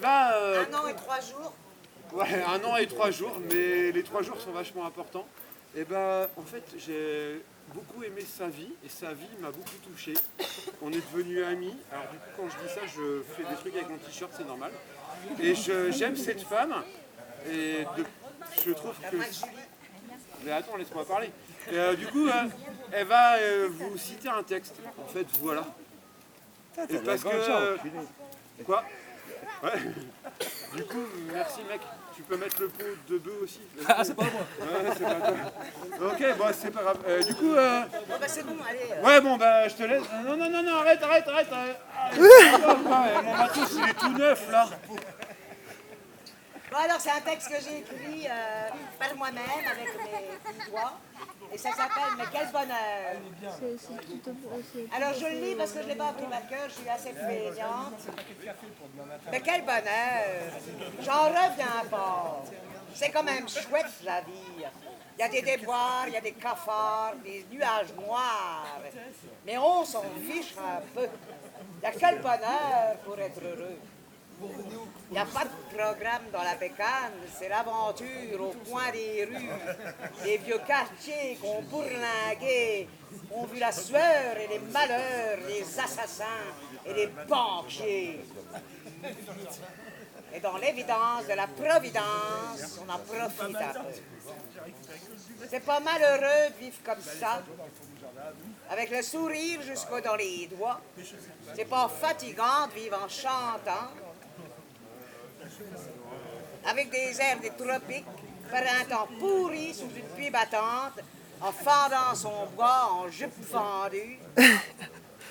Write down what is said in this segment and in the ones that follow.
va... 1 an et 3 jours. Ouais, 1 an et 3 jours, mais les 3 jours sont vachement importants. Et ben, en fait, j'ai beaucoup aimé sa vie, et sa vie m'a beaucoup touché. On est devenus amis. Alors du coup, quand je dis ça, je fais des trucs avec mon t-shirt, c'est normal. Et j'aime cette femme, et je trouve que... Mais attends, laisse-moi parler. Et, du coup, elle va vous citer un texte. En fait, voilà. Et parce que... Quoi? Ouais. Du coup, merci mec. Tu peux mettre le pot de bœuf aussi. Ah, c'est pas moi. Ouais, c'est pas toi. Ok, bon, c'est pas grave. Du coup, Bon, bah, c'est bon, allez. ouais, bon, bah, je te laisse. Non, non, non, non, arrête. Mon matos, il est tout neuf là. Bon, alors, c'est un texte que j'ai écrit par moi-même avec mes petits doigts. Et ça s'appelle Mais quel bonheur. Alors, je le lis parce que je ne l'ai pas appris par cœur, je suis assez feignante. Mais quel bonheur. J'en reviens pas. C'est quand même chouette la vie. Il y a des déboires, il y a des cafards, des nuages noirs. Mais on s'en fiche un peu. Il y a quel bonheur pour être heureux. Il n'y a pas de programme dans la bécane, c'est l'aventure au coin des rues. Les vieux quartiers qu'on bourlinguait ont vu la sueur et les malheurs, les assassins et les banquiers. Et dans l'évidence de la providence, on en profite un peu. C'est pas malheureux de vivre comme ça, avec le sourire jusqu'au dans les doigts. C'est pas fatigant de vivre en chantant, avec des airs des tropiques, par un temps pourri sous une pluie battante, en fendant son bois en jupe fendue.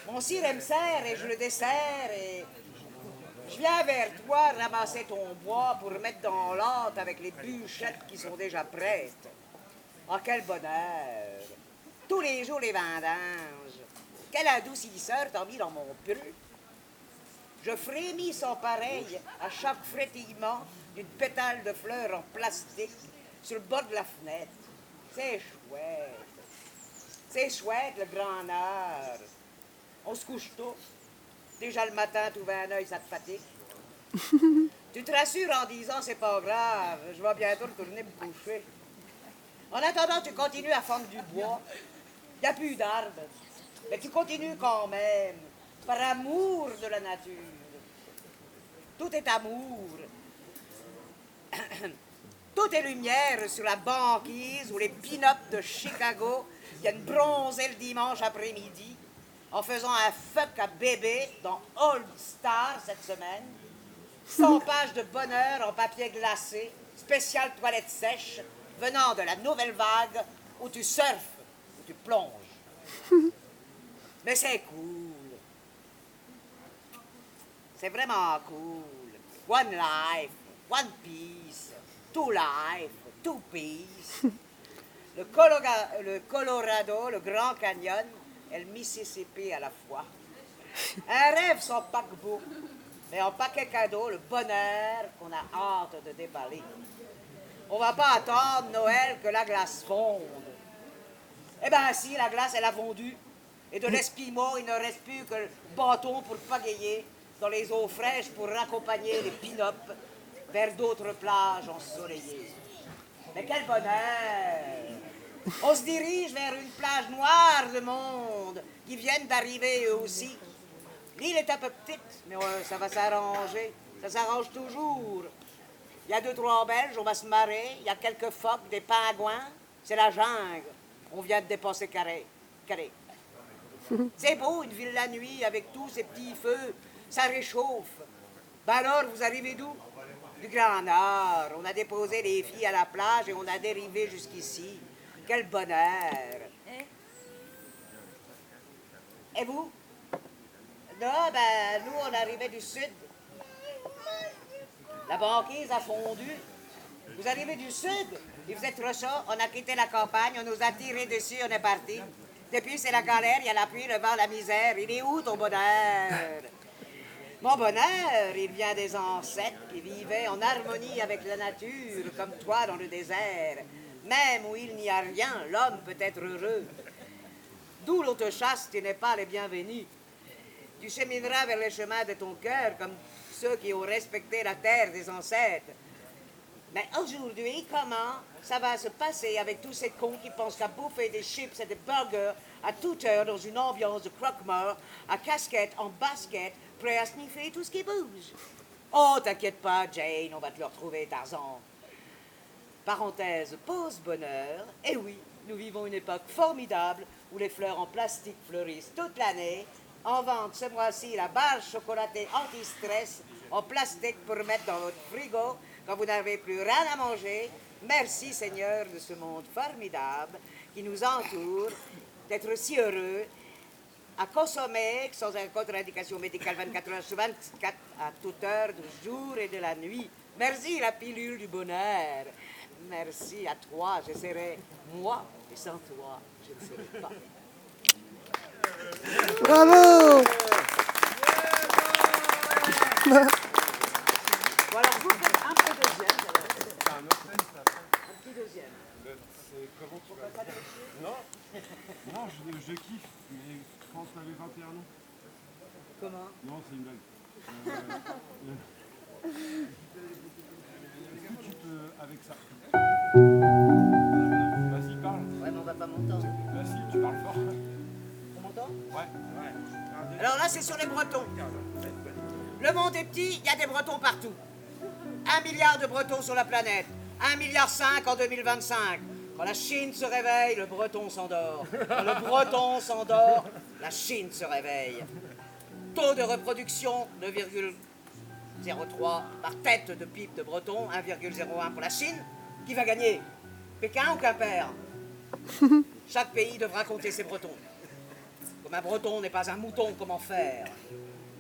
Mon ciré me serre et je le desserre et je viens vers toi ramasser ton bois pour mettre dans l'âte avec les bûchettes qui sont déjà prêtes. Ah, quel bonheur! Tous les jours les vendanges. Quelle adoucisseur t'as mis dans mon pru. Je frémis sans pareil à chaque frétillement d'une pétale de fleurs en plastique sur le bord de la fenêtre. C'est chouette. C'est chouette, le grand air. On se couche tôt. Déjà le matin, tu ouvres un œil, ça te fatigue. Tu te rassures en disant, c'est pas grave, je vais bientôt retourner me coucher. En attendant, tu continues à fendre du bois. Il n'y a plus d'arbres. Mais tu continues quand même, par amour de la nature. Tout est amour. Tout est lumière sur la banquise où les pin-ups de Chicago viennent bronzer le dimanche après-midi en faisant un fuck à bébé dans All Star cette semaine. 100 pages de bonheur en papier glacé, spécial toilette sèche, venant de la nouvelle vague où tu surfes, où tu plonges. Mais c'est cool. C'est vraiment cool. One life, one peace, two life, two peace. Le Colorado, le Grand Canyon et le Mississippi à la fois. Un rêve sans paquebot, mais en paquet cadeau, le bonheur qu'on a hâte de déballer. On va pas attendre Noël que la glace fonde. Eh bien si, la glace elle a fondu. Et de l'Esquimau, il ne reste plus que le bâton pour pagayer dans les eaux fraîches pour raccompagner les pin-ups vers d'autres plages ensoleillées. Mais quel bonheur! On se dirige vers une plage noire de monde qui viennent d'arriver eux aussi. L'île est un peu petite, mais ça va s'arranger. Ça s'arrange toujours. Il y a 2-3 Belges, on va se marrer. Il y a quelques phoques, des pingouins. C'est la jungle. On vient de dépasser Carré. C'est beau, une ville la nuit, avec tous ces petits feux. Ça réchauffe. Ben alors, vous arrivez d'où? Du Grand Nord. On a déposé les filles à la plage et on a dérivé jusqu'ici. Quel bonheur. Et vous? Non, ben, nous, on arrivait du sud. La banquise a fondu. Vous arrivez du sud, et vous êtes rechats, on a quitté la campagne, on nous a tiré dessus, on est parti. Depuis, c'est la galère, il y a la pluie, le vent, la misère. Il est où ton bonheur? Mon bonheur, il vient des ancêtres qui vivaient en harmonie avec la nature, comme toi dans le désert. Même où il n'y a rien, l'homme peut être heureux. D'où l'on te chasse, tu n'es pas les bienvenus. Tu chemineras vers les chemins de ton cœur comme ceux qui ont respecté la terre des ancêtres. Mais aujourd'hui, comment ça va se passer avec tous ces cons qui pensent qu'à bouffer des chips et des burgers à toute heure dans une ambiance de croque-mort, à casquette, en basket, prêt à sniffer tout ce qui bouge? Oh, t'inquiète pas, Jane, on va te le retrouver, Tarzan. Parenthèse, pause bonheur. Eh oui, nous vivons une époque formidable où les fleurs en plastique fleurissent toute l'année. En vente ce mois-ci la barre chocolatée anti-stress en plastique pour mettre dans votre frigo quand vous n'avez plus rien à manger. Merci Seigneur de ce monde formidable qui nous entoure, d'être si heureux à consommer sans contre-indication médicale 24 heures sur 24 à toute heure du jour et de la nuit. Merci la pilule du bonheur. Merci à toi, je serai moi et sans toi, je ne serai pas. Bravo. Bon, alors vous faites un peu deuxième. Un petit deuxième. C'est comment tu vas? Non, non, je kiffe, mais quand tu avais 21 ans. Comment? Non, c'est une blague. Est-ce que tu peux, avec ça? Vas-y, parle. Ouais, mais on va pas m'entendre. Vas-y, tu parles fort. On m'entend? Ouais. Alors là, c'est sur les Bretons. Le monde est petit, il y a des Bretons partout. 1 milliard de Bretons sur la planète. 1,5 milliard en 2025. Quand la Chine se réveille, le Breton s'endort. Quand le Breton s'endort, la Chine se réveille. Taux de reproduction 2,03 par tête de pipe de Breton, 1,01 pour la Chine. Qui va gagner? Pékin ou Quimper? Chaque pays devra compter ses Bretons. Comme un Breton n'est pas un mouton, comment faire?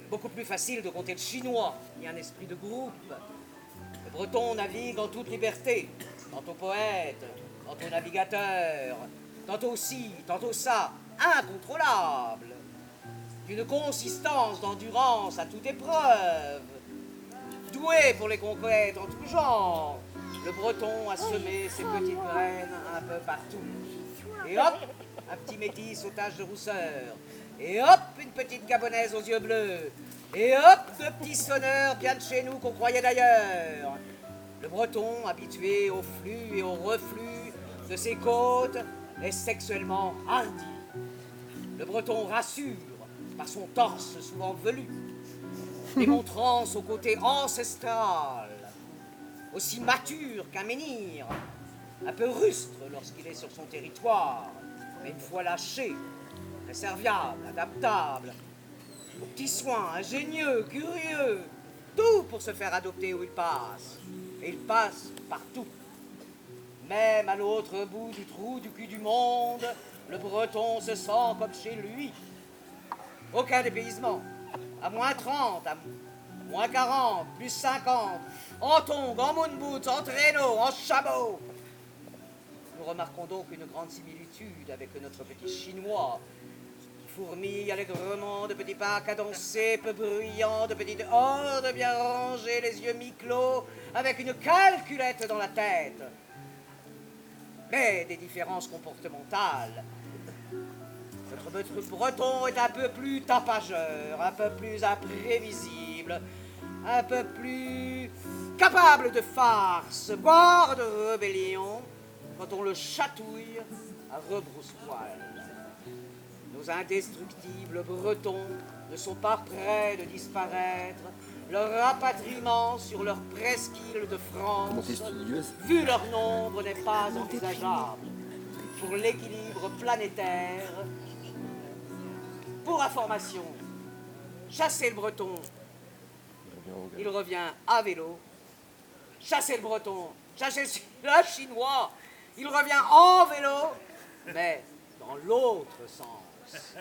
Beaucoup plus facile de compter le Chinois. Il y a un esprit de groupe. Le Breton navigue en toute liberté. Tantôt poète, tantôt navigateur, tantôt ci, tantôt ça, incontrôlable. D'une consistance, d'endurance à toute épreuve. Doué pour les conquêtes en tout genre. Le Breton a semé ses petites graines un peu partout. Et hop, un petit métis aux taches de rousseur. Et hop, une petite gabonaise aux yeux bleus. Et hop, deux petits sonneurs bien de chez nous qu'on croyait d'ailleurs. Le Breton, habitué au flux et au reflux de ses côtes, est sexuellement hardi. Le Breton rassure par son torse souvent velu, démontrant son côté ancestral, aussi mature qu'un menhir, un peu rustre lorsqu'il est sur son territoire, mais une fois lâché, très serviable, adaptable, aux petits soins, ingénieux, curieux, tout pour se faire adopter où il passe. Et il passe partout. Même à l'autre bout du trou du cul du monde, le Breton se sent comme chez lui. Aucun dépaysement. À moins 30, à moins 40, plus 50, en tongs, en moon boots, en traîneau, en chameau. Nous remarquons donc une grande similitude avec notre petit Chinois, qui fourmille allègrement de petits pas cadencés, peu bruyants, de petites hordes bien rangées, les yeux mi-clos, avec une calculette dans la tête. Mais des différences comportementales. Notre Breton est un peu plus tapageur, un peu plus imprévisible, un peu plus capable de farce, voire de rébellion, quand on le chatouille à rebrousse-poil. Nos indestructibles Bretons ne sont pas près de disparaître, leur rapatriement sur leur presqu'île de France, vu leur nombre, n'est pas envisageable. Pour l'équilibre planétaire, pour information, chasser le Breton, il revient à vélo. Chasser le Breton, chasser le Chinois, il revient en vélo, mais dans l'autre sens.